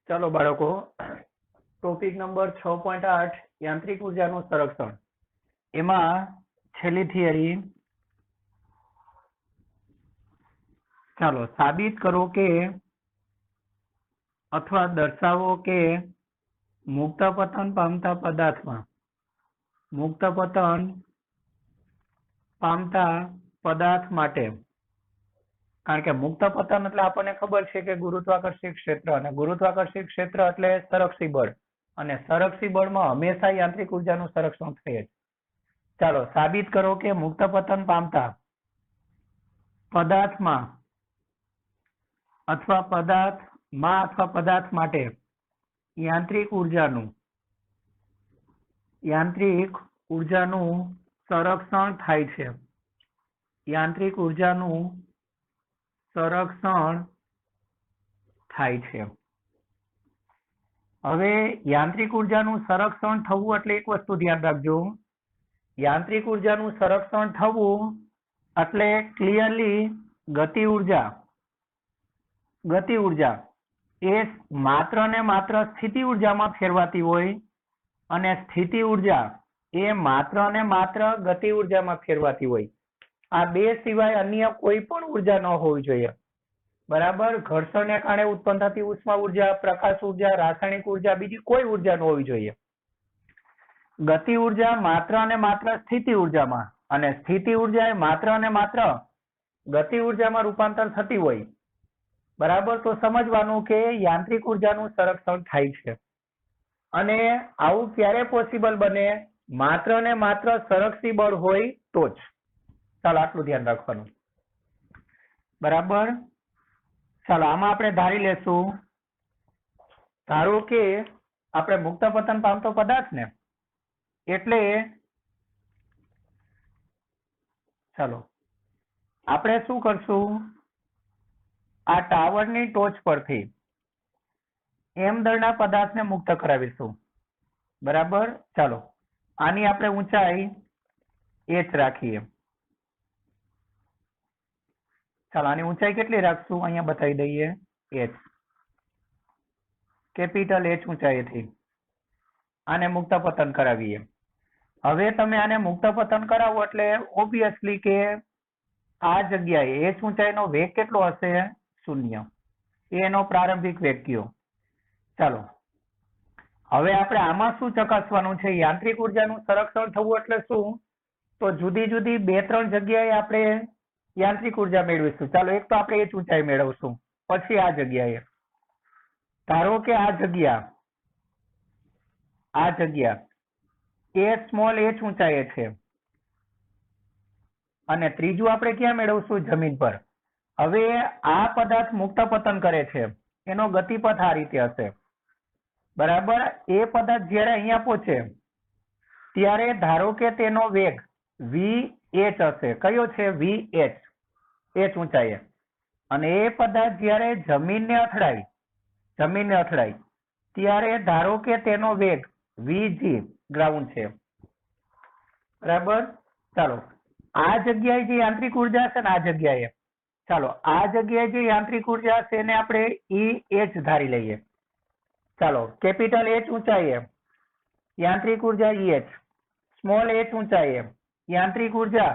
ચાલો બાળકો, topic number 6.8 યાંત્રિક ઉર્જાનું સંરક્ષણ. એમાં છેલ્લી થિયરી, ચાલો સાબિત કરો કે અથવા દર્શાવો કે મુક્ત પતન પામતા પદાર્થમાં મુક્ત પતન પામતા પદાર્થ માટે, કારણ કે મુક્ત પતન એટલે આપણને ખબર છે કે ગુરુત્વાકર્ષી ક્ષેત્ર, અને ગુરુત્વાકર્ષી ક્ષેત્ર એટલે સંરક્ષી બળ, અને સંરક્ષી બળમાં હંમેશા યાંત્રિક ઉર્જાનું સંરક્ષણ થાય છે. ચાલો સાબિત કરો કે મુક્ત પતન પામતા પદાર્થમાં અથવા પદાર્થ માટે યાંત્રિક ઉર્જાનું સંરક્ષણ થાય છે. યાંત્રિક ઉર્જાનું સંરક્ષણ થાય છે. હવે યાંત્રિક ઉર્જાનું સંરક્ષણ થવું એટલે એક વસ્તુ ધ્યાન રાખજો, યાંત્રિક ઉર્જાનું સંરક્ષણ થવું એટલે ક્લિયરલી ગતિ ઉર્જા એ માત્ર ને માત્ર સ્થિતિ ઉર્જામાં ફેરવાતી હોય, અને સ્થિતિ ઉર્જા એ માત્ર ને માત્ર ગતિ ઉર્જામાં ફેરવાતી હોય. આ બે સિવાય અન્ય કોઈ પણ ઉર્જા ન હોવી જોઈએ. બરાબર, ઘર્ષણને કારણે ઉત્પન્ન થતી ઉષ્મા ઉર્જા, પ્રકાશ ઉર્જા, રાસાયણિક ઉર્જા, બીજી કોઈ ઉર્જા ન હોવી જોઈએ. ગતિ ઉર્જા માત્ર ને માત્ર સ્થિતિ ઉર્જામાં, અને સ્થિતિ ઉર્જા એ માત્ર ને માત્ર ગતિ ઉર્જામાં રૂપાંતર થતી હોય. બરાબર, તો સમજવાનું કે યાંત્રિક ઉર્જાનું સંરક્ષણ થાય છે. અને આવું ક્યારે પોસિબલ બને? માત્ર ને માત્ર સંરક્ષી બળ હોય તો જ. ચાલો આટલું ધ્યાન રાખવાનું. બરાબર, ચાલો આમાં આપણે ધારી લેશું, ધારો કે આપણે મુક્ત પતન પામતો પદાર્થ ને, એટલે ચાલો આપણે શું કરશું, આ ટાવરની ટોચ પરથી એમ દળના પદાર્થને મુક્ત કરાવીશું. બરાબર, ચાલો આની આપણે ઊંચાઈ h રાખીએ. ચાલો આની ઊંચાઈ કેટલી રાખશું? અહીંયા બતાવી દઈએ, h, કેપિટલ H ઊંચાઈથી આને મુક્ત પતન કરાવીએ. હવે તમે આને મુક્ત પતન કરાવો એટલે ઓબ્વિયસલી કે આ જગ્યાએ h ઊંચાઈનો વેગ કેટલો હશે? 0. એનો પ્રારંભિક વેગ કયો? ચાલો હવે આપણે આમાં શું ચકાસવાનું છે? યાંત્રિક ઉર્જાનું સંરક્ષણ થવું એટલે શું? તો જુદી જુદી 2-3 જગ્યાએ આપણે યાંત્રિક ઉર્જા મેળવીશું. ચાલો એક તો આપણે h ઊંચાઈ મેળવશું, પછી આ જગ્યાએ ધારો કે આ જગ્યા એ સ્મોલ h ઊંચાઈએ છે, અને ત્રીજું આપણે ક્યાં મેળવશું? જમીન પર. હવે આ પદાર્થ મુક્ત પતન કરે છે, એનો ગતિપથ આ રીતે હશે. બરાબર, એ પદાર્થ જ્યારે અહીંયા પહોંચે ત્યારે ધારો કે તેનો વેગ vh હશે. કયો છે? vh, h ઊંચાઈએ. અને એ પદાર્થ જ્યારે જમીનને અથડાય ત્યારે ધારો કે તેનો વેગ vg, ગ્રાઉન્ડ છે. બરાબર, ચાલો આ જગ્યાએ જે યાંત્રિક ઉર્જા છે ને, આ જગ્યાએ જે યાંત્રિક ઉર્જા છે એને આપણે EH ધારી લઈએ. ચાલો કેપિટલ H ઊંચાઈએ યાંત્રિક ઉર્જા EH, સ્મોલ h ઊંચાઈએ યાંત્રિક ઉર્જા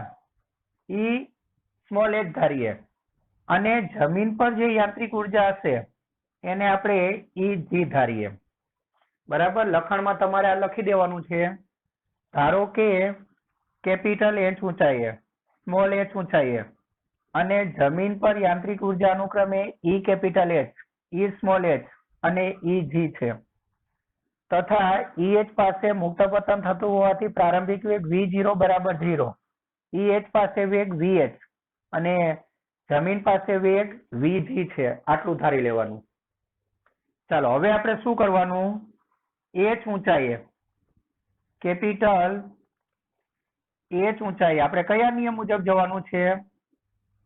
E સ્મોલ h ધારીએ, અને જમીન પર જે યાંત્રિક ઉર્જા હશે એને આપણે EG ધારીએ. બરાબર, લખાણમાં તમારે આ લખી દેવાનું છે. ધારો કે કેપિટલ H ઊંચાઈએ, સ્મોલ h ઊંચાઈએ, અને જમીન પર યાંત્રિક ઉર્જા અનુક્રમે E capital H, E small h અને EG છે, તથા EH પાસે મુક્ત પતન થતું હોવાથી પ્રારંભિક વેગ V0 બરાબર 0, EH પાસે વેગ VH અને જમીન પાસે વેગ VG છે. આટલું ધારી લેવાનું. ચાલો હવે આપણે શું કરવાનું? h ઊંચાઈએ, કેપિટલ H ઊંચાઈ આપણે કયા નિયમ મુજબ જવાનું છે?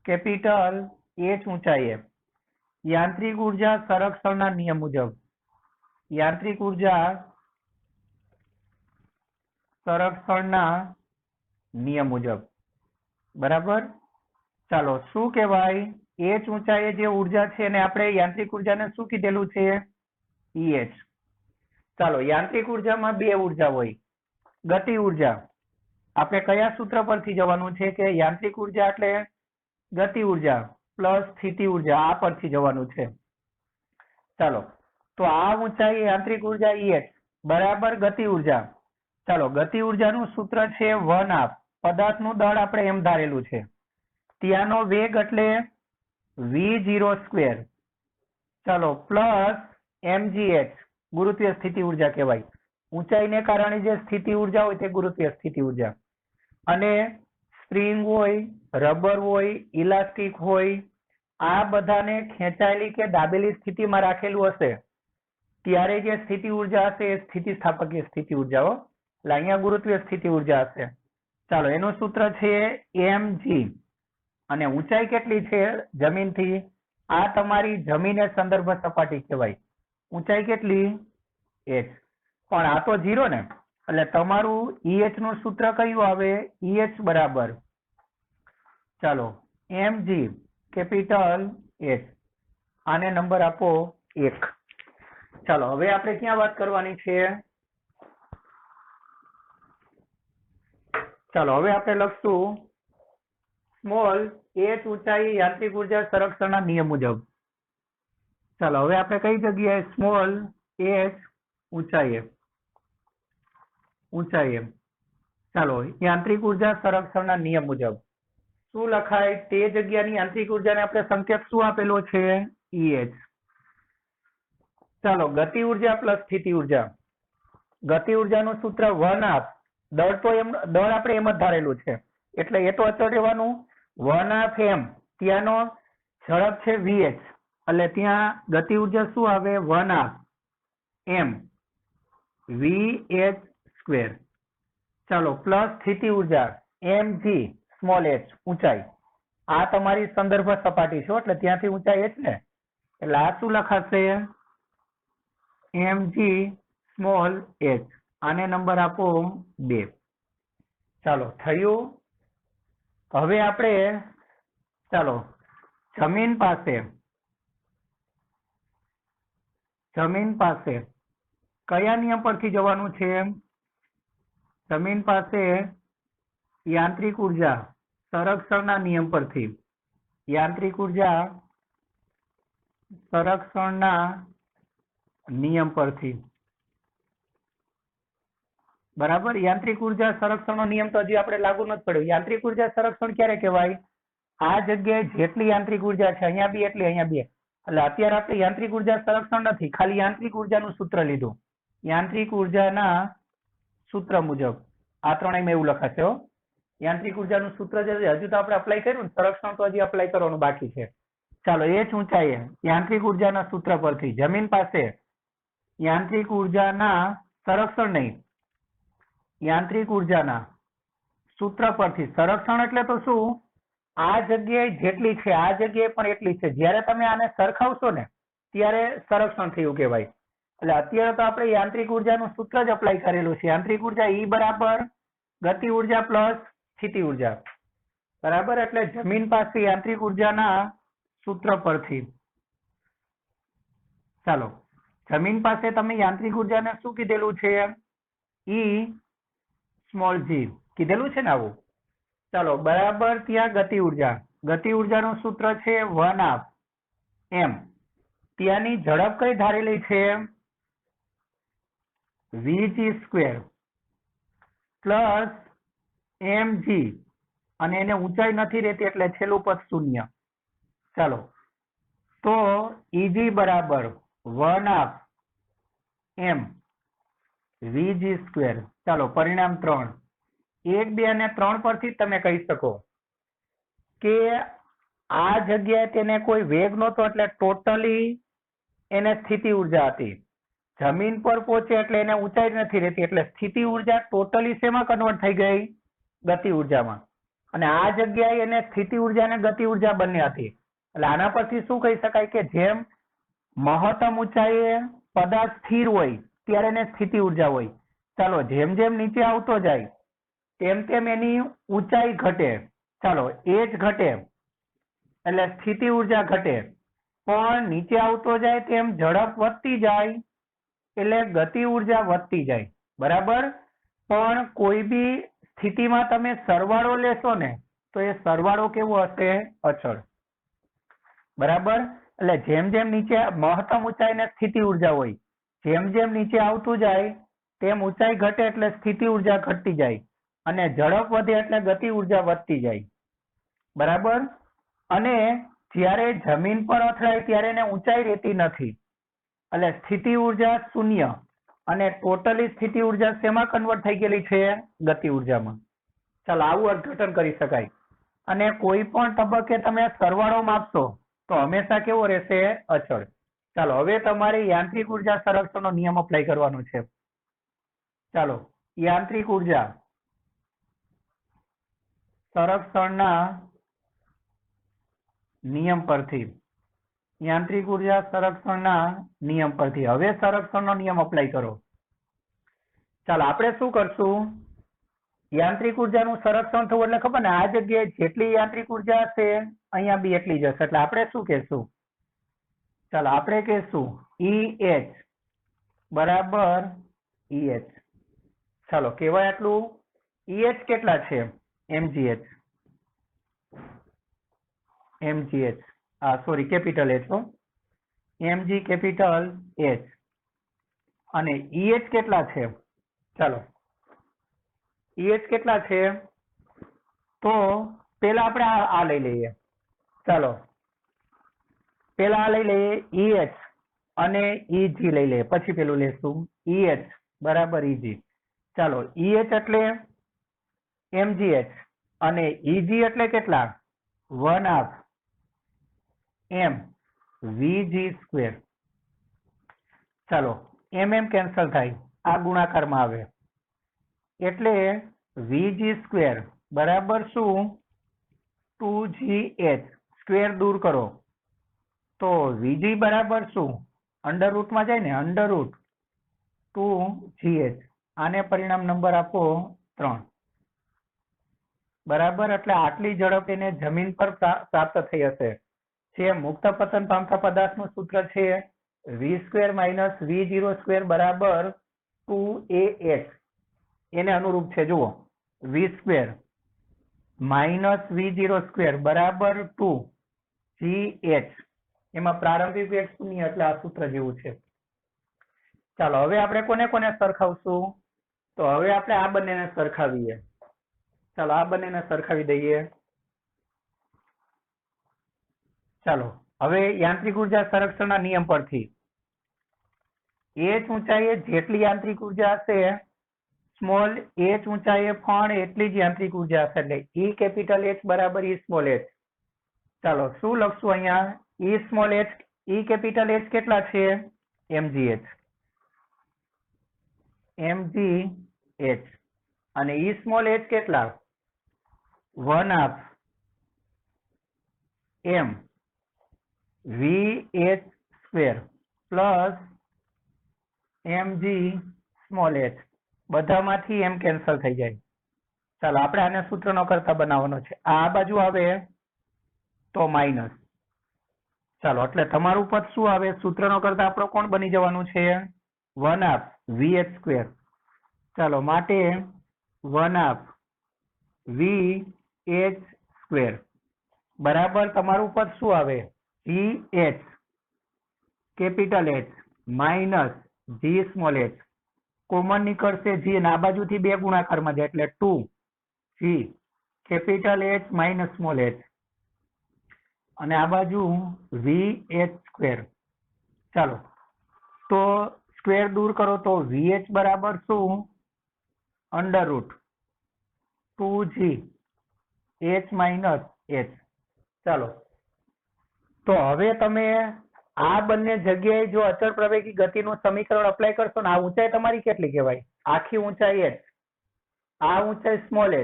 કેપિટલ H ઊંચાઈએ યાંત્રિક ઉર્જા સંરક્ષણના નિયમ મુજબ, યાંત્રિક ઉર્જા સંરક્ષણના નિયમ મુજબ. બરાબર, ચાલો શું કહેવાય? h ઊંચાઈએ જે ઉર્જા છે એને આપણે યાંત્રિક ઉર્જાને શું કીધેલું છે? EH. ચાલો યાંત્રિક ઉર્જામાં બે ઉર્જા હોય. ગતિ ઉર્જા આપણે કયા સૂત્ર પરથી જવાનું છે કે યાંત્રિક ઉર્જા એટલે ગતિ ઉર્જા પ્લસ સ્થિતિ ઉર્જા, આ પરથી જવાનું છે. ચાલો તો આ ઊંચાઈ યાંત્રિક ઉર્જા EH બરાબર ગતિ ઉર્જા. ચાલો ગતિ ઉર્જાનું સૂત્ર છે 1/2 પદાર્થનું દળ આપણે એમ ધારેલું છે, ત્યાંનો વેગ એટલે v0². ચાલો પ્લસ mgh ગુરુત્વીય સ્થિતિ ઉર્જા કહેવાય. ઊંચાઈને કારણે જે સ્થિતિ ઉર્જા હોય તે ગુરુત્વીય સ્થિતિ ઉર્જા. અને સ્પ્રિંગ હોય, રબર હોય, ઇલાસ્ટિક હોય, આ બધાને ખેંચાયેલી કે દાબેલી સ્થિતિમાં રાખેલું હશે ત્યારે જે સ્થિતિ ઉર્જા હશે એ સ્થિતિસ્થાપકીય સ્થિતિ ઉર્જાઓ, એટલે અહીંયા ગુરુત્વીય સ્થિતિ ઉર્જા હશે. ચાલો એનું સૂત્ર છે mg. અને ઊંચાઈ કેટલી છે જમીનથી? આ તમારી જમીને સંદર્ભ સપાટી કહેવાય. ઊંચાઈ કેટલી? h. પણ આ તો 0 ને, એટલે તમારું EH નું સૂત્ર કયું આવે? EH બરાબર ચાલો mg કેપિટલ H. આને નંબર આપો 1. ચાલો હવે આપણે ક્યાં વાત કરવાની છે? ચાલો હવે આપણે લખશું સ્મોલ h ઊંચાઈ યાંત્રિક ઉર્જા સંરક્ષણના નિયમ મુજબ. ચાલો હવે આપણે કઈ જગ્યાએ સ્મોલ h ઊંચાઈ ચાલો યાંત્રિક ઉર્જા સંરક્ષણના નિયમ મુજબ શું લખાય? તે જગ્યાની યાંત્રિક ઉર્જાને આપણે સંકેત શું આપેલો છે? EH. ચાલો ગતિ ઉર્જા પ્લસ સ્થિતિ ઉર્જા. ગતિ ઉર્જાનું સૂત્ર 1/2 દળ આપણે એમ જ ધારેલું છે એટલે એ તો અચળ રહેવાનું. 1/2 m ત્યાંનો ઝડપ છે vh એટલે ત્યાં ગતિ ઉર્જા શું આવે? 1/2 m vh². ચાલો પ્લસ સ્થિતિ ઉર્જા mg સ્મોલ h ઊંચાઈ. આ તમારી સંદર્ભ સપાટી છે એટલે ત્યાંથી ઊંચાઈ h ને, એટલે આ શું લખાશે? mg small h. આને નંબર આપો 2. ચાલો થયું. હવે આપણે ચાલો જમીન પાસે કયા નિયમ પરથી જવાનું છે? જમીન પાસે યાંત્રિક ઉર્જા સંરક્ષણના નિયમ પરથી. યાંત્રિક ઉર્જા સંરક્ષણના નિયમ પરથી બરાબર. યાંત્રિક ઉર્જા સંરક્ષણનો નિયમ તો હજી આપણે લાગુ નથી પડ્યો. યાંત્રિક ઉર્જા સંરક્ષણ ક્યારે કહેવાય? આ જગ્યાએ જેટલી યાંત્રિક ઉર્જા છે અહીંયા બી એટલી અહીંયા બી. એટલે અત્યારે આપણે યાંત્રિક ઉર્જા સંરક્ષણ નથી, ખાલી યાંત્રિક ઉર્જાનું સૂત્ર લીધું. યાંત્રિક ઉર્જાના સૂત્ર મુજબ આ ત્રણેયમાં એવું લખાશે હો. યાંત્રિક ઉર્જાનું સૂત્ર જે હજુ તો આપણે અપ્લાય કર્યું ને, સંરક્ષણ તો હજી અપ્લાય કરવાનું બાકી છે. ચાલો h ઊંચાઈએ યાંત્રિક ઉર્જાના સૂત્ર પરથી જમીન પાસે યાંત્રિક ઉર્જાના સંરક્ષણ નહીં, યાંત્રિક ઉર્જાના સૂત્ર પરથી. સંરક્ષણ એટલે તો શું? આ જગ્યાએ જેટલી છે આ જગ્યાએ પણ એટલી છે. જ્યારે તમે આને સરખાવશો ને ત્યારે સંરક્ષણ થયું કહેવાય. એટલે અત્યારે તો આપણે યાંત્રિક ઉર્જાનું સૂત્ર જ અપ્લાય કરેલું છે. યાંત્રિક ઉર્જા E બરાબર ગતિ ઉર્જા પ્લસ સ્થિતિ ઉર્જા બરાબર. એટલે જમીન પાસે યાંત્રિક ઉર્જાના સૂત્ર પરથી. ચાલો જમીન પાસે તમે યાંત્રિક ઉર્જાને શું કીધેલું છે? E સ્મોલ g કીધેલું છે ને આવું. ચાલો બરાબર ત્યાં ગતિ ઉર્જાનું સૂત્ર છે 1/2 m. ત્યાંની ઝડપ કઈ ધારેલી છે? vg² પ્લસ mg અને એને ઊંચાઈ નથી રહેતી એટલે છેલ્લું પદ 0. ચાલો તો eg બરાબર 1/2 m vg². ચાલો પરિણામ 3. 1, 2 અને 3 પરથી તમે કહી શકો કે આ જગ્યાએ તેને કોઈ વેગ નહોતો એટલે ટોટલી એને સ્થિતિ ઉર્જા હતી. જમીન પર પહોંચે એટલે એને ઊંચાઈ નથી રહેતી એટલે સ્થિતિ ઉર્જા ટોટલી શેમાં કન્વર્ટ થઈ ગઈ? ગતિ ઉર્જામાં. અને આ જગ્યાએ એને સ્થિતિ ઉર્જા અને ગતિ ઉર્જા બંને હતી. એટલે આના પરથી શું કહી શકાય કે જેમ મહત્તમ ઊંચાઈએ પદાર્થ સ્થિર હોય ત્યારે એને સ્થિતિ ઉર્જા હોય. ચાલો જેમ જેમ નીચે આવતો જાય તેમ તેમ એની ઊંચાઈ ઘટે. ચાલો h ઘટે એટલે સ્થિતિ ઉર્જા ઘટે. પણ નીચે આવતો જાય તેમ ઝડપ વધતી જાય એટલે ગતિ ઉર્જા વધતી જાય, બરાબર. પણ કોઈ બી સ્થિતિમાં તમે સરવાળો લેશો ને તો એ સરવાળો કેવો હશે? અચળ, બરાબર. એટલે જેમ જેમ નીચે મહત્તમ ઊંચાઈ ને સ્થિતિ ઉર્જા હોય, જેમ જેમ નીચે આવતું જાય તેમ ઊંચાઈ ઘટે એટલે સ્થિતિ ઉર્જા ઘટતી જાય અને ઝડપ વધે એટલે ગતિ ઉર્જા વધતી જાય, બરાબર. અને જ્યારે જમીન પર અથડાય ત્યારે એને ઊંચાઈ રહેતી નથી, એટલે સ્થિતિ ઉર્જા શૂન્ય અને ટોટલી સ્થિતિ ઉર્જા શેમાં કન્વર્ટ થઈ ગયેલી છે? ગતિ ઉર્જામાં. ચાલો, આવું અર્થઘટન કરી શકાય. અને કોઈ પણ તબક્કે તમે સરવાળો માપશો તો હંમેશા કેવો રહેશે? અચળ. ચાલો, હવે તમારે યાંત્રિક ઉર્જા સંરક્ષણનો નિયમ અપ્લાય કરવાનો છે. ચાલો, યાંત્રિક ઉર્જા સંરક્ષણના નિયમ પરથી, યાંત્રિક ઉર્જા સંરક્ષણના નિયમ પરથી હવે સંરક્ષણનો નિયમ અપ્લાય કરો. ચાલો, આપણે શું કરશું? યાંત્રિક ઉર્જાનું સંરક્ષણ થવું એટલે ખબર ને, આ જગ્યાએ જેટલી યાંત્રિક ઉર્જા હશે અહીંયા બી એટલી જ હશે. એટલે આપણે શું કહેશું? ચાલો, આપણે કહેશું EH બરાબર EH. ચાલો, કહેવાય આટલું. EH કેટલા છે? mgh. mgh, sorry, capital H હો, mg કેપિટલ H. અને EH કેટલા છે? ચાલો, EH કેટલા છે? તો પેલા આપણે આ લઈ લઈએ. ચાલો, પેલા આ લઈ લઈએ EH અને EG લઈ લઈએ, પછી પેલું લેશું EH બરાબર EG. ચાલો, EH એટલે mgh અને EG એટલે કેટલા? 1/2 m vg સ્ક્વેર. ચાલો, mm કેન્સલ થાય, આ ગુણાકારમાં આવે એટલે vg સ્ક્વેર બરાબર શું? 2gh. સ્ક્વેર દૂર કરો તો vg બરાબર શું? અંડર રૂટમાં જાય ને, અંડર રૂટ 2gh. આને પરિણામ નંબર આપો 3, બરાબર. એટલે આટલી ઝડપ એને જમીન પર પ્રાપ્ત થઈ હશે. જે મુક્ત પતન પામતા પદાર્થનું સૂત્ર છે v² - v0² બરાબર 2ah. એને અનુરૂપ છે. જુઓ, v² - v0² બરાબર 2gh. એમાં પ્રારંભિક વેગ શૂન્ય એટલે આ સૂત્ર જેવું છે. ચાલો, હવે આપણે કોને કોને સરખાવશું? તો હવે આપણે આ બંનેને સરખાવીએ. ચાલો, આ બંનેને સરખાવી દઈએ. ચાલો, હવે યાંત્રિક ઉર્જા સંરક્ષણના નિયમ પરથી h ઊંચાઈએ જેટલી યાંત્રિક ઉર્જા હશે, સ્મોલ h ઊંચાઈએ પણ એટલી જ યાંત્રિક ઉર્જા હશે. એટલે E કેપિટલ H બરાબર E સ્મોલ h. ચાલો, શું લખશું અહીંયા? E small h, E capital H કેટલા છે? mgh. mgh. અને E સ્મોલ h કેટલા? 1/2 m vh square plus mg small h. બધામાંથી m કેન્સલ થઈ જાય. ચાલો, આપણે આને સૂત્રનો કરતા બનાવવાનો છે. આ બાજુ આવે તો માઇનસ. ચાલો, એટલે તમારું પદ શું આવે? સૂત્રનો કરતા આપણો કોણ બની જવાનું છે? 1/2 vh સ્ક્વેર. ચાલો, માટે 1/2 vh સ્ક્વેર બરાબર તમારું પદ શું આવે? gh capital H minus g small h. Common નીકળશે g અને આ બાજુથી 2 ગુણાકારમાં જાય એટલે 2g capital H minus small h અને આ બાજુ vh સ્ક્વેર. ચાલો, તો સ્ક્વેર દૂર કરો તો vh બરાબર શું? Under route 2g h minus h. ચાલો, તો હવે તમે આ બંને જગ્યાએ જો અચળ પ્રવેગી ગતિનું સમીકરણ અપ્લાય કરશો ને, આ ઊંચાઈ તમારી કેટલી કહેવાય? આખી ઊંચાઈ h, આ ઊંચાઈ સ્મોલ h,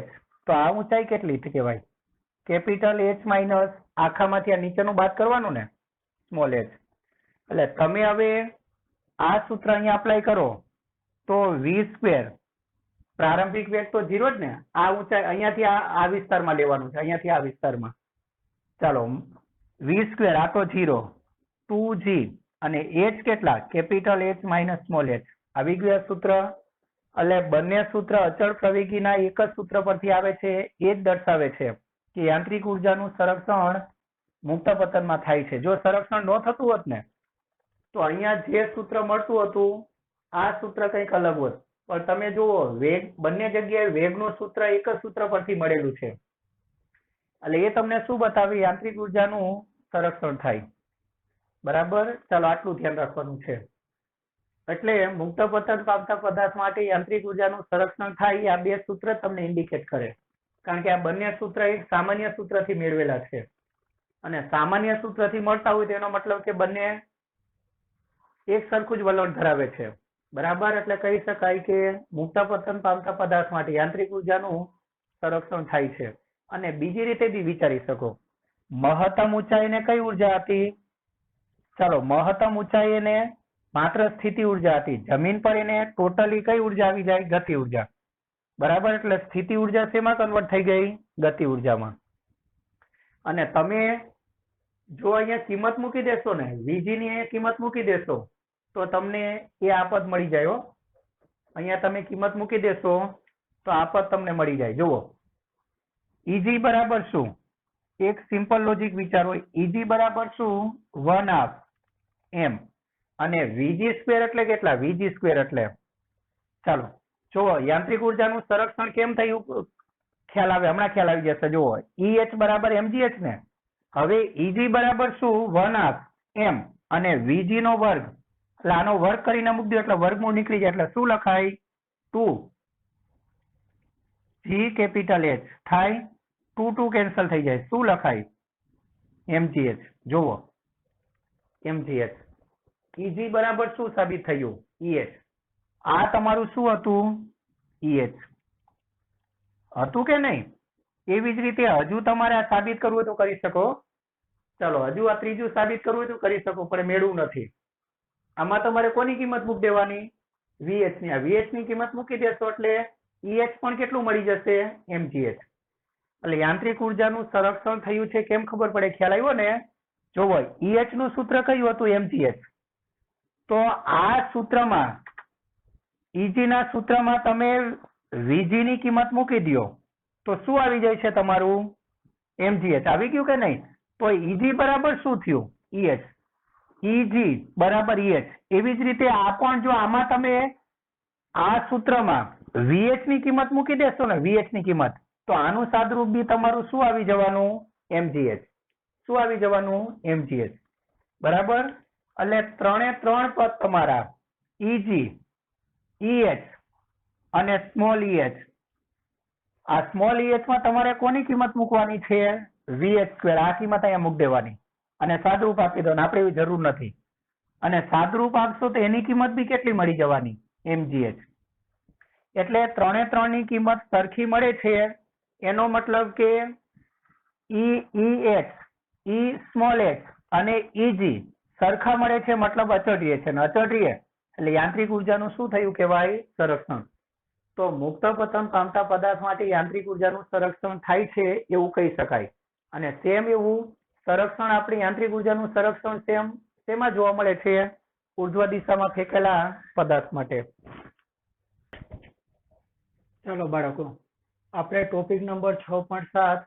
તો આ ઊંચાઈ કેટલી કહેવાય? કેપિટલ H માઇનસ આખામાંથી આ નીચેનું બાદ કરવાનું ને, સ્મોલ h. એટલે તમે હવે આ સૂત્ર અહીંયા અપ્લાય કરો તો v સ્ક્વેર, પ્રારંભિક વેગ તો 0 જ ને, આ ઊંચાઈ અહીંયાથી આ વિસ્તારમાં લેવાનું છે, અહીંયાથી આ વિસ્તારમાં. ચાલો, v સ્ક્વેર આ તો 0, 2g અને એચ કેટલા? Capital H minus small H. આવી ગયું આ સૂત્ર. એટલે બંને સૂત્ર અચળ પ્રવેગીના એક જ સૂત્ર પરથી આવે છે. એ જ દર્શાવે છે કે યાંત્રિક ઉર્જાનું સંરક્ષણ મુક્ત પતનમાં થાય છે. જો સંરક્ષણ ન થતું હોત ને તો અહીંયા જે સૂત્ર મળતું હતું આ સૂત્ર કંઈક અલગ હોત. પણ તમે જુઓ વેગ બંને જગ્યાએ વેગનું સૂત્ર એક જ સૂત્ર પરથી મળેલું છે. એટલે એ તમને શું બતાવે? યાંત્રિક ઉર્જાનું સંરક્ષણ થાય. બરાબર. ચાલો આટલું ધ્યાન રાખવાનું છે. એટલે મુક્ત પતન પામતા પદાર્થ માટે યાંત્રિક ઉર્જાનું સંરક્ષણ થાય. આ બે સૂત્ર તમને ઇન્ડિકેટ કરે. કારણ કે આ બંને સૂત્ર એક સામાન્ય સૂત્રથી મેળવેલા છે. અને સામાન્ય સૂત્રથી મળતા હોય તેનો મતલબ કે બંને એક સરખું જ વલણ ધરાવે છે. બરાબર. એટલે કહી શકાય કે મુક્ત પતન પામતા પદાર્થ માટે યાંત્રિક ઉર્જાનું સંરક્ષણ થાય છે. અને બીજી રીતે બી વિચારી શકો. મહત્તમ ઊંચાઈને કઈ ઉર્જા હતી? ચાલો મહત્તમ ઊંચાઈ એને માત્ર સ્થિતિ ઉર્જા હતી. જમીન પર એને ટોટલી કઈ ઉર્જા આવી જાય? ગતિ ઉર્જા. બરાબર. એટલે સ્થિતિ ઉર્જા શેમાં કન્વર્ટ થઈ ગઈ? ગતિ ઉર્જામાં. અને તમે જો અહીંયા કિંમત મૂકી દેશો ને, વીજી ની કિંમત મૂકી દેશો તો તમને એ આપત મળી જાય. અહીંયા તમે કિંમત મૂકી દેશો તો આપત તમને મળી જાય. જુઓ ઈજી બરાબર શું? એક સિમ્પલ લોજિક વિચારો. ઈજી બરાબર શું? 1/2 m. અને વીજી સ્ક્વેર એટલે કેટલા? વીજી સ્ક્વેર એટલે ચાલો જુઓ યાંત્રિક ઉર્જાનું સંરક્ષણ કેમ થયું ખ્યાલ આવે. હમણાં ખ્યાલ આવી જશે. જુઓ EH બરાબર mgh ને. હવે ઈજી બરાબર શું? 1/2 m અને વીજી નો વર્ગ. એટલે આનો વર્ગ કરીને મૂકી દો એટલે વર્ગમૂળ નીકળી જાય. એટલે શું લખાય? 2 g કેપિટલ H થાય. 2 કેન્સલ થઈ જાય. શું લખાય? mgh. જુઓ mgh. ઈજી બરાબર શું સાબિત થયું? EH. આ તમારું શું હતું? EH હતું કે નહીં? એવી જ રીતે હજુ તમારે આ સાબિત કરવું હોય તો કરી શકો. ચાલો હજુ આ ત્રીજું સાબિત કરવું હોય તો કરી શકો, પણ મેળવું નથી. આમાં તમારે કોની કિંમત મૂકી દેવાની? VH ની. આ VH ની કિંમત મૂકી દેશો એટલે EH પણ કેટલું મળી જશે? mgh. એટલે યાંત્રિક ઉર્જાનું સંરક્ષણ થયું છે. કેમ ખબર પડે? ખ્યાલ આવ્યો ને? જોવો EH નું સૂત્ર કયું હતું? mgh. તો આ સૂત્રમાં ઈજી ના સૂત્રમાં તમે વીજી ની કિંમત મૂકી દો તો શું આવી જાય છે તમારું? mgh. આવી ગયું કે નહીં? તો ઈજી બરાબર શું થયું? EH. ઈજી બરાબર EH. એવી જ રીતે આ પણ જો આમાં તમે આ સૂત્રમાં VH ની કિંમત મૂકી દેશો ને, VH ની કિંમત, તો આનું સાદરૂપ બી તમારું શું આવી જવાનું? mgh. શું આવી જવાનું? mgh. બરાબર. એટલે 3 પદ તમારા ઈજી, EH અને સ્મોલ EH. આ સ્મોલ EH માં તમારે કોની કિંમત મૂકવાની છે? VH². આ કિંમત અહીંયા મૂકી દેવાની અને સાદરૂપ આપી દો. આપણે એવી જરૂર નથી. અને સાદરૂપ આપશો તો એની કિંમત બી કેટલી મળી જવાની? mgh. એટલે 3 ની કિંમત સરખી મળે છે. એનો મતલબ કે EH, E સ્મોલ h અને EG સરખા મળે છે. મતલબ અચળ રહે છે. અચળ રહે એટલે યાંત્રિક ઉર્જાનું શું થયું કહેવાય? સંરક્ષણ. તો મુક્ત પતન પામતા પદાર્થ માટે યાંત્રિક ઉર્જાનું સંરક્ષણ થાય છે એવું કહી શકાય. અને સેમ એવું સંરક્ષણ આપણે યાંત્રિક ઉર્જાનું સંરક્ષણ શેમાં જોવા મળે છે? ઉર્ધ્વ દિશામાં ફેંકેલા પદાર્થ માટે. ચાલો બાળકો, આપણે ટોપિક નંબર 6.7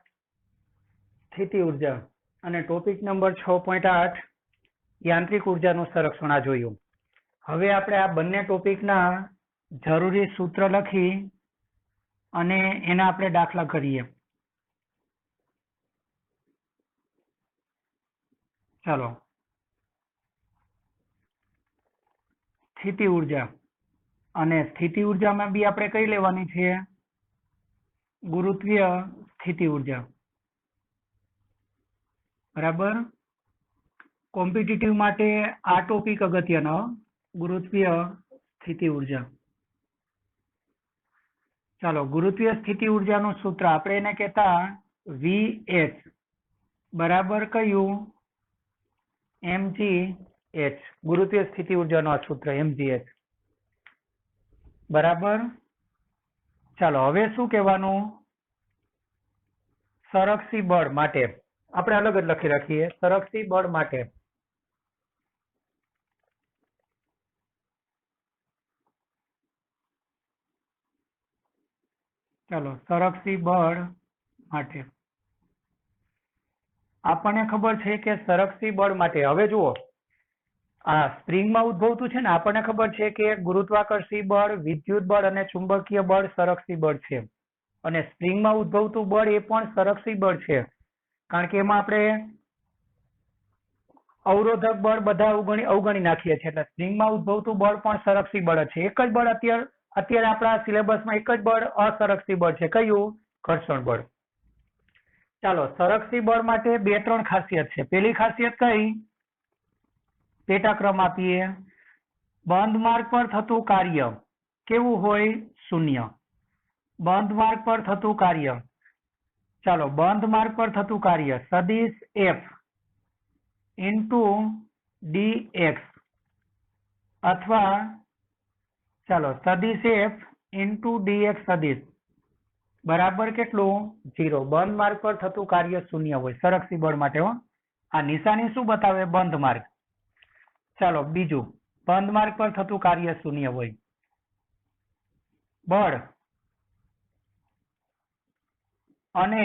સ્થિતિ ઉર્જા અને ટોપિક નંબર 6.8 યાંત્રિક ઉર્જાનું સંરક્ષણ આ જોયું. હવે આપણે આ બંને ટોપિકના જરૂરી સૂત્ર લખી અને એના આપણે દાખલા કરીએ. ચાલો સ્થિતિ ઉર્જા. અને સ્થિતિ ઉર્જામાં બી આપણે કઈ લેવાની છે? ગુરુત્વીય સ્થિતિ ઉર્જા. બરાબર. કોમ્પિટિટિવ માટે આ ટોપિક અગત્યનો, ગુરુત્વીય સ્થિતિ ઉર્જા. ચાલો ગુરુત્વીય સ્થિતિ ઉર્જાનું સૂત્ર આપણે એને કહેતા VH બરાબર કયું? mgh. ગુરુત્વીય સ્થિતિ ઉર્જાનું આ સૂત્ર mgh. બરાબર. ચાલો હવે શું કહેવાનું? સંરક્ષી બળ માટે આપણે અલગ જ લખી રાખીએ. સંરક્ષી બળ માટે ચાલો સંરક્ષી બળ માટે આપણને ખબર છે કે સંરક્ષી બળ માટે હવે જુઓ આ સ્પ્રિંગમાં ઉદ્ભવતું છે ને આપણને ખબર છે કે ગુરુત્વાકર્ષી બળ, વિદ્યુત બળ અને ચુંબકીય બળ સંરક્ષી બળ છે અને સ્પ્રિંગમાં ઉદ્ભવતું બળ એ પણ સંરક્ષી બળ છે કારણ કે એમાં આપણે અવરોધક બળ બધા અવગણી નાખીએ છીએ એટલે સ્પ્રિંગમાં ઉદ્ભવતું બળ પણ સંરક્ષી બળ જ છે. એક જ બળ અત્યારે આપણા સિલેબસમાં એક જ બળ અસંરક્ષી બળ છે. કયું? ઘર્ષણ બળ. ચાલો સંરક્ષી બળ માટે 2-3 ખાસિયત છે. પેલી ખાસિયત કઈ? પેટાક્રમ આપીએ. બંધ માર્ગ પર થતું કાર્ય કેવું હોય? શૂન્ય. બંધ માર્ગ પર થતું કાર્ય, ચાલો બંધ માર્ગ પર થતું કાર્ય સદિશ F ઇન્ટુ dx અથવા ચાલો સદિશ F ઇન્ટુ dx સદિશ બરાબર કેટલું? 0. બંધ માર્ગ પર થતું કાર્ય શૂન્ય હોય સંરક્ષી બળ માટે. આ નિશાની શું બતાવે? બંધ માર્ગ. ચાલો બીજું, બંધ માર્ગ પર થતું કાર્ય શૂન્ય હોય. બળ અને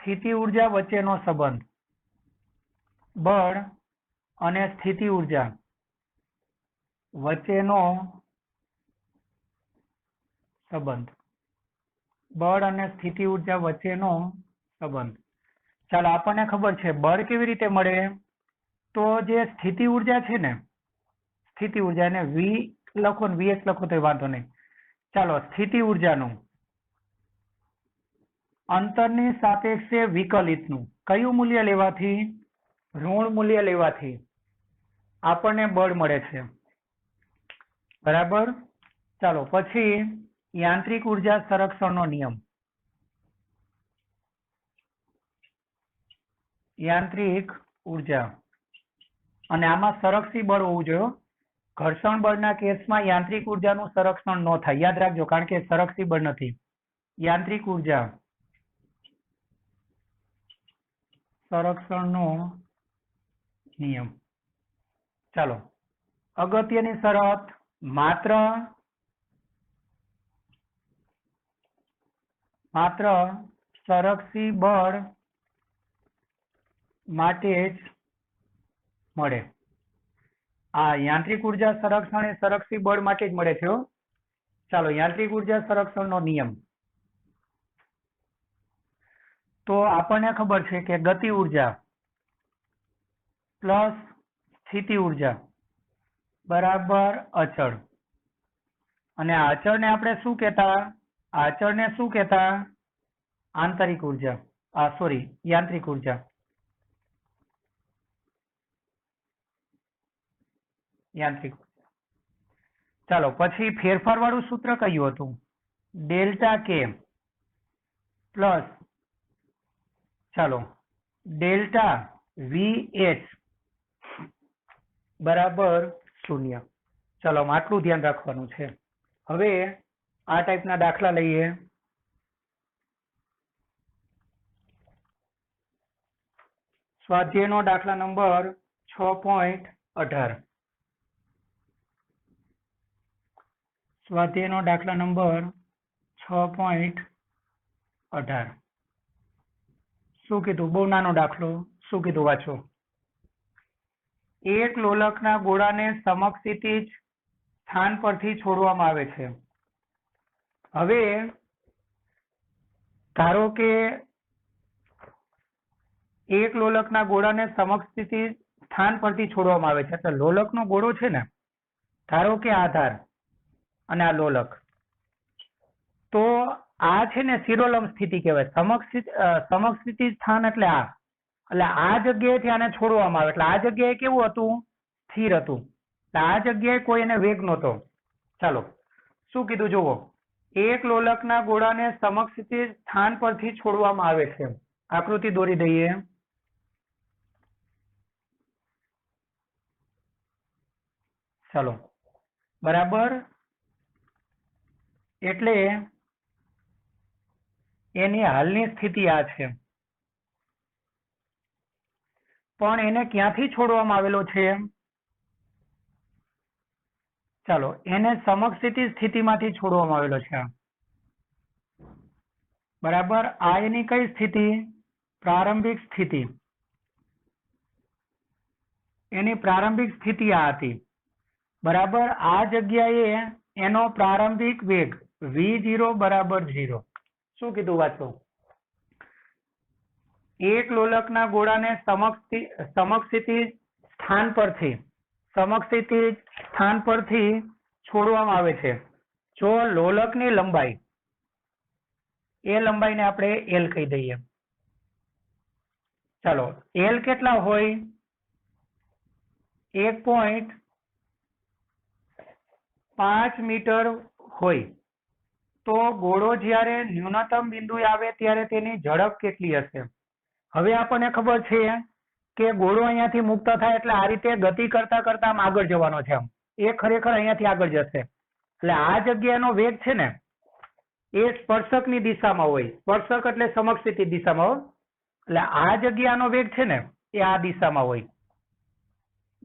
સ્થિતિ ઉર્જા વચ્ચેનો સંબંધ. બળ અને સ્થિતિ ઉર્જા વચ્ચેનો સંબંધ. બળ અને સ્થિતિ ઉર્જા વચ્ચેનો સંબંધ. ચાલો આપણને ખબર છે બળ કેવી રીતે મળે? તો જે સ્થિતિ ઉર્જા છે ને, સ્થિતિ ઉર્જા ને V લખો ને Vx લખો તો વાંધો નહીં. ચાલો સ્થિતિ ઉર્જાનું અંતરની સાપેક્ષે વિકલિતનું કયું મૂલ્ય લેવાથી? ઋણ મૂલ્ય લેવાથી આપણને બળ મળે છે. બરાબર. ચાલો પછી યાંત્રિક ઉર્જા સંરક્ષણનો નિયમ. યાંત્રિક ઉર્જા અને આમાં સંરક્ષી બળ હોવું જોઈએ. ઘર્ષણ બળના કેસમાં યાંત્રિક ઉર્જાનું સંરક્ષણ ન થાય, યાદ રાખજો, કારણ કે સંરક્ષી બળ નથી. યાંત્રિક ઉર્જા સંરક્ષણનો નિયમ. ચાલો અગત્યની શરત, માત્ર સંરક્ષી બળ માટે જ મળે. આ યાંત્રિક ઉર્જા સંરક્ષણ એ સંરક્ષી બળ માટે જ મળે છે. ચાલો યાંત્રિક ઉર્જા સંરક્ષણનો નિયમ. તો આપણને ખબર છે કે ગતિ ઉર્જા પ્લસ સ્થિતિ ઉર્જા બરાબર અચળ. અને આ અચળને આપણે શું કહેતા? આ અચળને શું કહેતા? આંતરિક ઉર્જા. યાંત્રિક ઉર્જા. યાંત્રિક. ચાલો પછી ફેરફાર વાળું સૂત્ર કયું હતું? ડેલ્ટા કે પ્લસ ચાલો ડેલ્ટા VH બરાબર 0. ચાલો આટલું ધ્યાન રાખવાનું છે. હવે આ ટાઈપના દાખલા લઈએ. સ્વાધ્યાયનો દાખલા નંબર 6.18. સ્વાધ્યાયનો દાખલા નંબર 6.18. શું કીધું? બહુ નાનો દાખલો. શું કીધું? વાંચો. એક લોલકના ગોળાને સમક્ષિતિજ સ્થાન પરથી છોડવામાં આવે છે. હવે ધારો કે એક લોલકના ગોળાને સમક્ષિતિજ સ્થાન પરથી છોડવામાં આવે છે. એટલે લોલકનો ગોળો છે ને, ધારો કે આધાર અને આ લોલક, તો આ છે ને શિરોલંબ સ્થિતિ કહેવાય. સમક્ષિતિજ સ્થાન એટલે આ, એટલે આ જગ્યાએથી આને છોડવામાં આવે. એટલે આ જગ્યાએ કેવું હતું? સ્થિર હતું. એટલે આ જગ્યાએ કોઈ એને વેગ નહોતો. ચાલો શું કીધું જુઓ. એક લોલકના ગોળાને સમક્ષિતિજ સ્થાન પરથી છોડવામાં આવે છે. આકૃતિ દોરી દઈએ. ચાલો બરાબર. એટલે એની હાલની સ્થિતિ આ છે. પણ એને ક્યાંથી છોડવામાં આવેલો છે? ચાલો એને સમક્ષિતિ સ્થિતિમાંથી છોડવામાં આવેલો છે બરાબર આ એની કઈ સ્થિતિ પ્રારંભિક સ્થિતિ એની પ્રારંભિક સ્થિતિ આ હતી બરાબર આ જગ્યાએ એનો પ્રારંભિક વેગ v0 બરાબર 0 શું કીધું વાંચો એક લોલકના ગોળાને સમક્ષિતિ સ્થાન પરથી છોડવામાં આવે છે જો લોલકની લંબાઈ એ લંબાઈને આપણે એલ કહી દઈએ ચાલો એલ કેટલા હોય 1.5 મીટર હોય તો ગોળો જ્યારે ન્યૂનતમ બિંદુએ આવે ત્યારે તેની ઝડપ કેટલી હશે હવે આપણને ખબર છે કે ગોળો અહીંયાથી મુક્ત થાય એટલે આ રીતે ગતિ કરતા કરતા આમ આગળ જવાનો છે આમ એ ખરેખર અહીંયાથી આગળ જશે એટલે આ જગ્યાનો વેગ છે ને એ સ્પર્શકની દિશામાં હોય સ્પર્શક એટલે સમક્ષિતિ દિશામાં હોય એટલે આ જગ્યાનો વેગ છે ને એ આ દિશામાં હોય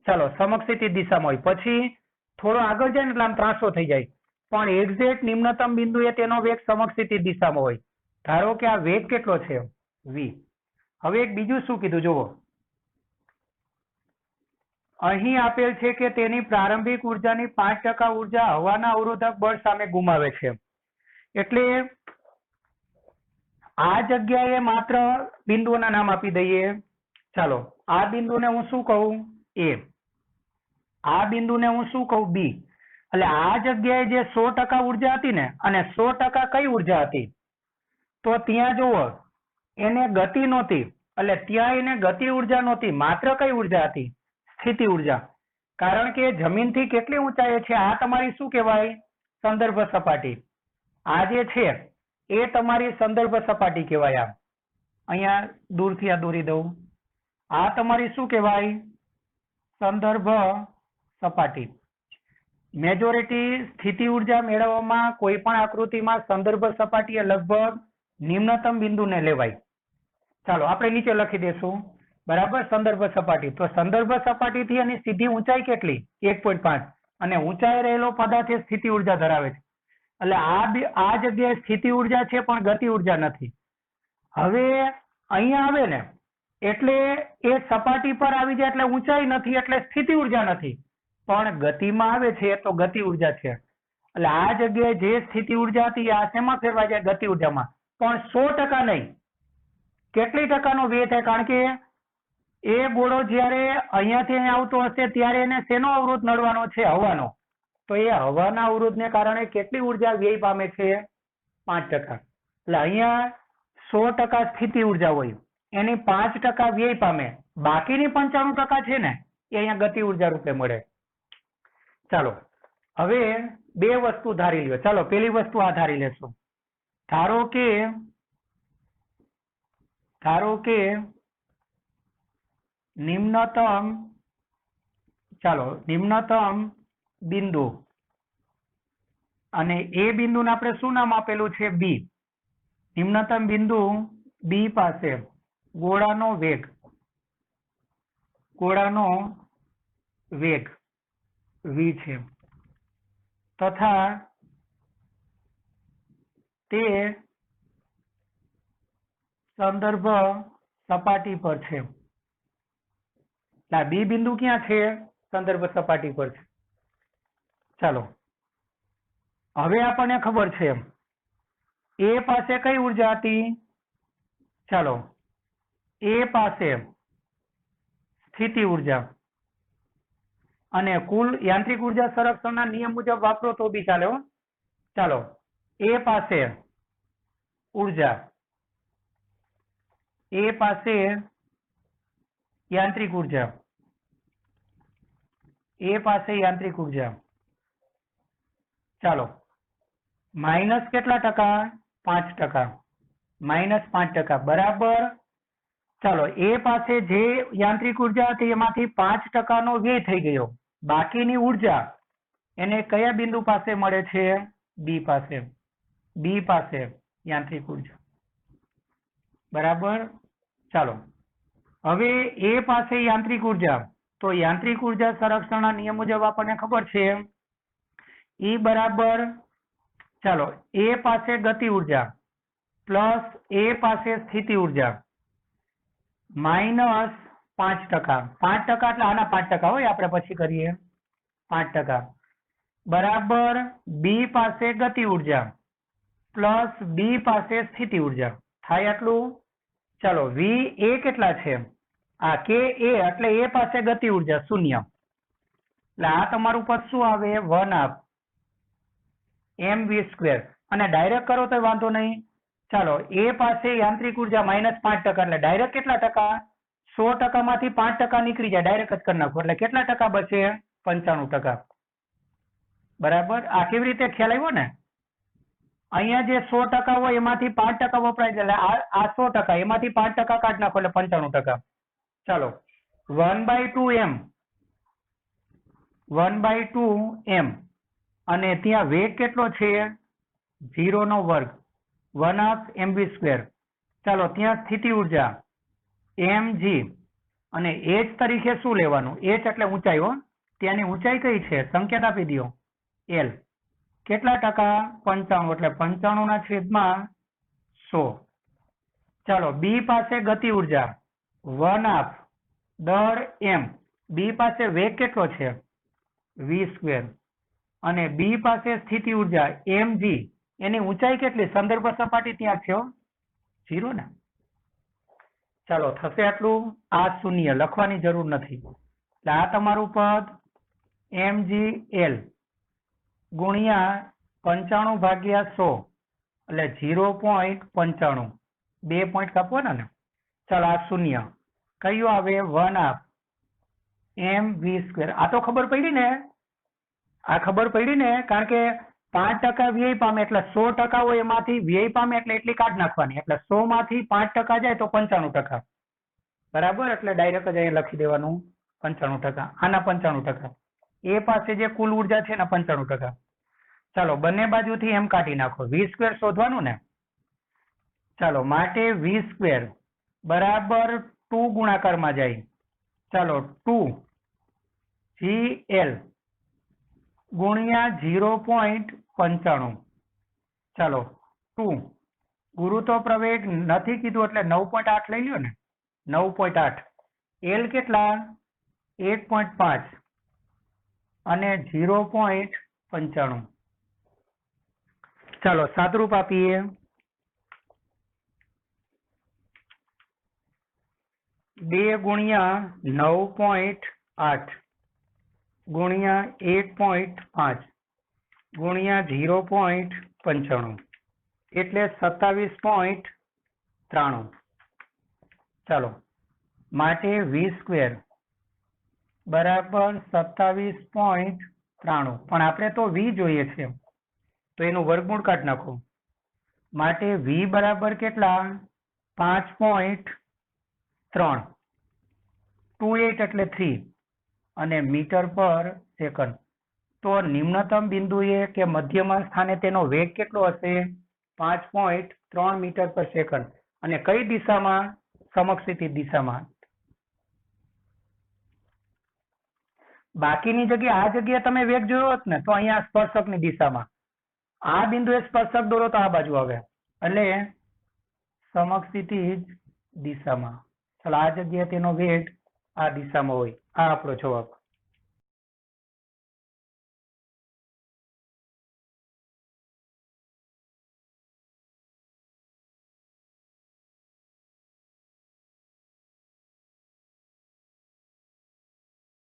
ચાલો સમક્ષિતિ દિશામાં હોય પછી થોડો આગળ જાય ને એટલે આમ ત્રાંસો થઈ જાય પણ એક્ઝેક્ટ નિમ્નતમ બિંદુએ તેનો વેગ સમક્ષિતિ દિશામાં હોય ધારો કે આ વેગ કેટલો છે v હવે એક બીજું શું કીધું જુઓ અહીં આપેલ છે કે તેની પ્રારંભિક ઉર્જાની 5% ઉર્જા હવાના અવરોધક બળ સામે ગુમાવે છે એટલે આ જગ્યાએ માત્ર બિંદુઓના નામ આપી દઈએ ચાલો આ બિંદુને હું શું કહું એ આ બિંદુને હું શું કહું બી એટલે આ જગ્યાએ જે 100% ઉર્જા હતી ને અને 100% કઈ ઉર્જા હતી તો ત્યાં જુઓ એને ગતિ નહોતી એટલે ત્યાં એને ગતિ ઉર્જા નહોતી માત્ર કઈ ઉર્જા હતી સ્થિતિ ઉર્જા કારણ કે જમીનથી કેટલી ઊંચાઈએ છે આ તમારી શું કહેવાય સંદર્ભ સપાટી આ જે છે એ તમારી સંદર્ભ સપાટી કહેવાય આ અહીંયા દૂરથી આ દોરી દઉં આ તમારી શું કહેવાય સંદર્ભ સપાટી મેજોરિટી સ્થિતિ ઉર્જા મેળવવામાં કોઈ પણ આકૃતિમાં સંદર્ભ સપાટીએ લગભગ નિમ્નતમ બિંદુને લેવાય ચાલો આપણે નીચે લખી દેશું બરાબર સંદર્ભ સપાટી તો સંદર્ભ સપાટીથી એની સીધી ઊંચાઈ કેટલી 1.5 અને ઊંચાઈ રહેલો પદાર્થ એ સ્થિતિ ઉર્જા ધરાવે છે એટલે આ જગ્યાએ સ્થિતિ ઉર્જા છે પણ ગતિ ઉર્જા નથી હવે અહીંયા આવે ને એટલે એ સપાટી પર આવી જાય એટલે ઊંચાઈ નથી એટલે સ્થિતિ ઉર્જા નથી પણ ગતિમાં આવે છે તો ગતિ ઉર્જા છે એટલે આ જગ્યાએ જે સ્થિતિ ઉર્જા હતી આ શેમાં ફેરવાઈ જાય ગતિ ઉર્જામાં પણ 100% નહીં કેટલી ટકાનો વ્યય થાય કારણ કે એ ગોળો જ્યારે અહીંયાથી અહીંયા આવતો હશે ત્યારે એને શેનો અવરોધ નડવાનો છે હવાનો તો એ હવાના અવરોધને કારણે કેટલી ઉર્જા વ્યય પામે છે 5% એટલે અહીંયા 100% સ્થિતિ ઉર્જા હોય એની 5% વ્યય પામે બાકીની 95% છે ને એ અહીંયા ગતિ ઉર્જા રૂપે મળે ચાલો હવે બે વસ્તુ ધારી લ્યો ચાલો પેલી વસ્તુ આ ધારી લેશું ધારો કે નિમ્નતમ બિંદુ અને એ બિંદુને આપણે શું નામ આપેલું છે બી નિમ્નતમ બિંદુ બી પાસે ગોળાનો વેગ v છે તથા તે સંદર્ભ સપાટી પર છે બી બિંદુ ક્યાં છે સંદર્ભ સપાટી પર છે ચાલો હવે આપણને ખબર છે એ પાસે કઈ ઉર્જા હતી ચાલો એ પાસે સ્થિતિ ઉર્જા અને કુલ યાંત્રિક ઉર્જા સંરક્ષણના નિયમ મુજબ વાપરો તો બી ચાલે ચાલો એ પાસે યાંત્રિક ઉર્જા ચાલો માઇનસ કેટલા ટકા 5% -5% બરાબર ચાલો એ પાસે જે યાંત્રિક ઉર્જા હતી એમાંથી 5% વ્યય થઈ ગયો બાકીની ઉર્જા એને કયા બિંદુ પાસે મળે છે બી પાસે યાંત્રિક ઉર્જા બરાબર ચાલો હવે એ પાસે યાંત્રિક ઉર્જા તો યાંત્રિક ઉર્જા સંરક્ષણના નિયમ મુજબ આપણને ખબર છે E બરાબર ચાલો A પાસે ગતિ ઉર્જા પ્લસ A પાસે સ્થિતિ ઉર્જા માઇનસ 5%. 5% એટલે આના 5% હોય, આપણે પછી કરીએ. 5% બરાબર B પાસે ગતિ ઉર્જા પ્લસ B પાસે સ્થિતિ ઉર્જા થાય આટલું. ચાલો VA કેટલા છે? આ KA એટલે A પાસે ગતિ ઉર્જા 0. એટલે આ તમારું પદ શું આવે? 1/2 mv². અને ડાયરેક્ટ કરો તો વાંધો નહીં. ચાલો A પાસે યાંત્રિક ઉર્જા -5% એટલે ડાયરેક્ટ કેટલા ટકા? 100% માંથી 5% નીકળી જાય, ડાયરેક્ટ જ કરી નાખો એટલે કેટલા ટકા બચે? 95%. બરાબર. આ કેવી રીતે ખ્યાલ આવ્યો ને? અહીંયા જે 100% હોય એમાંથી 5% વપરાય છે એટલે આ 100%, એમાંથી 5% કાઢી નાખો એટલે 95%. ચાલો 1/2m 1/2m અને ત્યાં વેગ કેટલો છે? 0² 1/2 mv². ચાલો ત્યાં સ્થિતિ ઉર્જા mg અને h તરીકે શું લેવાનું? h એટલે ઊંચાઈ હો, ત્યાંની ઊંચાઈ કઈ છે? સંકેત આપી દો l. કેટલા ટકા? 95 એટલે 95/100. ચાલો B પાસે ગતિ ઉર્જા 1/2 દળ m. B પાસે વેગ કેટલો છે? v². અને B પાસે સ્થિતિ ઉર્જા mg, એની ઊંચાઈ કેટલી? સંદર્ભ સપાટી ત્યાં છે 0 ને. ચાલો થશે આટલું. આ 0 લખવાની જરૂર નથી. એટલે આ તમારું પદ mgl ગુણ્યા 95/100 એટલે 0.95. 2 પોઈન્ટ કાપવાના ને. ચાલો આ 0 કયું આવે? 1/2 mv². આ તો ખબર પડી ને? આ ખબર પડી ને? કારણ કે 5% વ્યય પામે એટલે 100% હોય એમાંથી વ્યય પામે એટલે એટલી કાઢ નાખવાની. એટલે 100 માંથી 5% જાય તો 95%. બરાબર. એટલે ડાયરેક્ટ જ અહીંયા લખી દેવાનું 95%. આના 95%. એ પાસે જે કુલ ઉર્જા છે એના 95%. ચાલો બંને બાજુથી એમ કાઢી નાખો. v² શોધવાનું ને. ચાલો માટે v² બરાબર 2 ગુણાકારમાં જાય. ચાલો 2 gl ગુણ્યા 0.95. ચાલો 2 ગુરુત્વ પ્રવેગ નથી કીધું એટલે 9.8 લઈ લ્યો ને. 9.8 l કેટલા? 8.5 અને 0.95. ચાલો સાદરૂપ આપીએ. 2 ગુણ્યા 9.8 ગુણ્યા 8.5 ગુણ્યા 0.95 એટલે 27.93. ચાલો માટે v² બરાબર 27.93. પણ આપણે તો v જોઈએ છે તો એનું વર્ગમૂળ કાઢી નાખો. માટે v બરાબર કેટલા? 5.3. 28 એટલે 3 અને મીટર પર સેકન્ડ. તો નિમ્નતમ બિંદુએ કે મધ્યમાં સ્થાને તેનો વેગ કેટલો હશે? 5.3 મીટર પર સેકન્ડ. અને કઈ દિશામાં? સમક્ષિતિ દિશામાં. બાકીની જગ્યાએ આ જગ્યાએ તમે વેગ જોયો હોત ને તો અહીંયા સ્પર્શકની દિશામાં. આ બિંદુએ સ્પર્શક દોરો તો આ બાજુ આવે એટલે સમક્ષિતિ દિશામાં. ચાલો આ જગ્યાએ તેનો વેગ આ દિશામાં હોય. આ આપણો જવાબ.